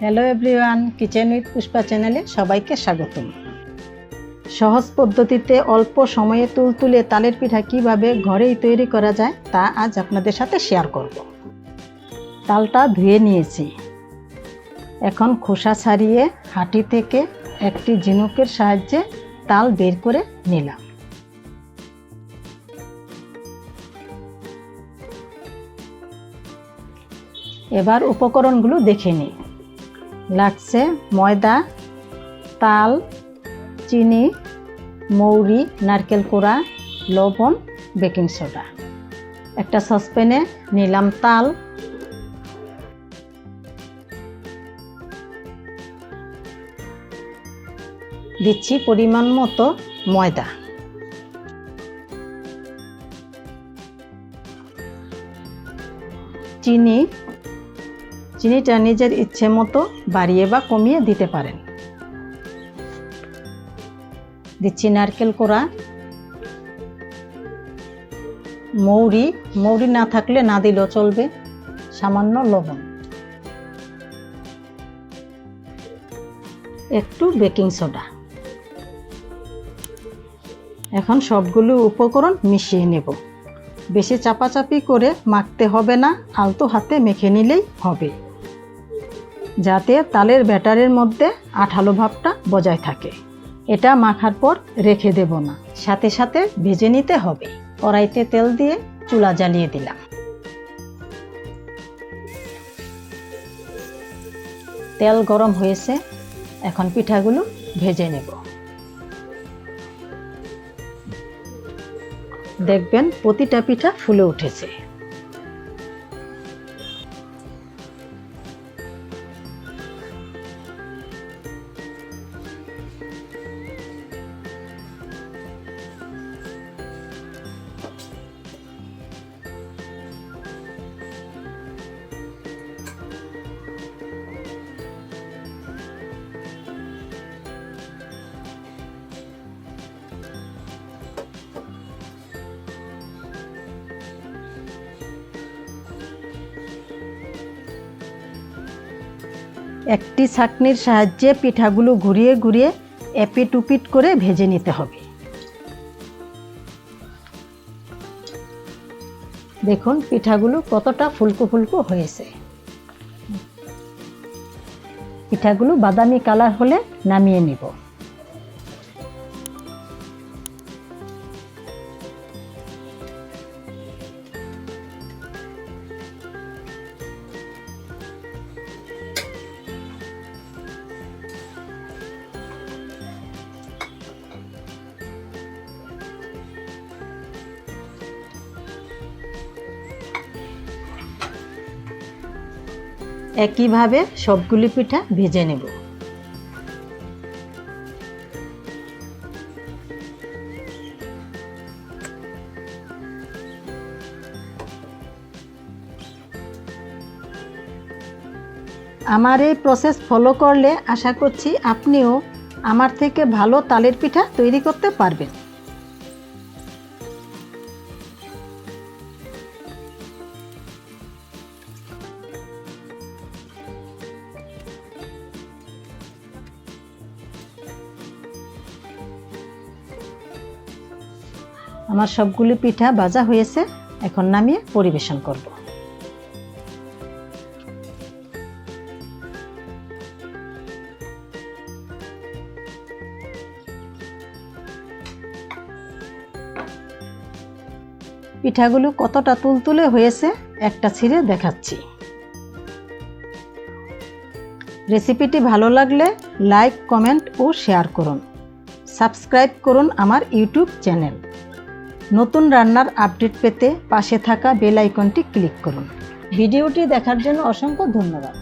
Hello everyone, kitchen with Pushpa চ্যানেলে সবাইকে স্বাগতম। সহজ পদ্ধতিতে অল্প সময়ে তুলতুলে তালের পিঠা কিভাবে ঘরেই তৈরি করা যায় তা আজ আপনাদের সাথে শেয়ার করব। তালটা ধুয়ে নিয়েছি। এখন খোসা ছাড়িয়ে হাঁটি থেকে একটি ঝিনুকের সাহায্যে তাল বের করে নিলাম। এবার উপকরণগুলো দেখে নিই। লাগছে ময়দা, তাল, চিনি, মৌরি, নারকেল কোড়া, লবণ, বেকিং সোডা। একটা সসপ্যানে নিলাম তাল, দিচ্ছি পরিমাণ মতো ময়দা, চিনিটা নিজের ইচ্ছে মতো বাড়িয়ে বা কমিয়ে দিতে পারেন। দিচ্ছি নারকেল কোড়া, মৌরি না থাকলে না দিলেও চলবে, সামান্য লবণ, একটু বেকিং সোডা। এখন সবগুলো উপকরণ মিশিয়ে নেব। বেশি চাপাচাপি করে মাখতে হবে না, আলতো হাতে মেখে নিলেই হবে, যাতে তালের ব্যাটারের মধ্যে আঠালো ভাবটা বজায় থাকে। এটা মাখার পর রেখে দেব না, সাথে সাথে ভেজে নিতে হবে। কড়াইতে তেল দিয়ে চুলা জ্বালিয়ে দিলাম। তেল গরম হয়েছে, এখন পিঠাগুলো ভেজে নেব। দেখবেন প্রতিটা পিঠা ফুলে উঠেছে। একটি ছাঁকনির সাহায্যে পিঠাগুলো ঘুরিয়ে ঘুরিয়ে এপিট উপিট করে ভেজে নিতে হবে। দেখুন পিঠাগুলো কতটা ফুলকো ফুলকো হয়েছে। পিঠাগুলো বাদামি কালার হলে নামিয়ে নিব। একইভাবে সবগুলি পিঠা ভেজে নেব। আমার এই প্রসেস ফলো করলে আশা করছি আপনিও আমার থেকে ভালো তালের পিঠা তৈরি করতে পারবেন। আমার সবগুলো পিঠা ভাজা হয়েছে, এখন নামিয়ে পরিবেশন করব। পিঠাগুলো কতটা তুলতুলে হয়েছে একটা ছিঁড়ে দেখাচ্ছি। রেসিপিটি ভালো লাগলে লাইক, কমেন্ট ও শেয়ার করুন। সাবস্ক্রাইব করুন আমার ইউটিউব চ্যানেল। নতুন রান্নার আপডেট পেতে পাশে থাকা বেল আইকনটি ক্লিক করুন। ভিডিওটি দেখার জন্য অসংখ্য ধন্যবাদ।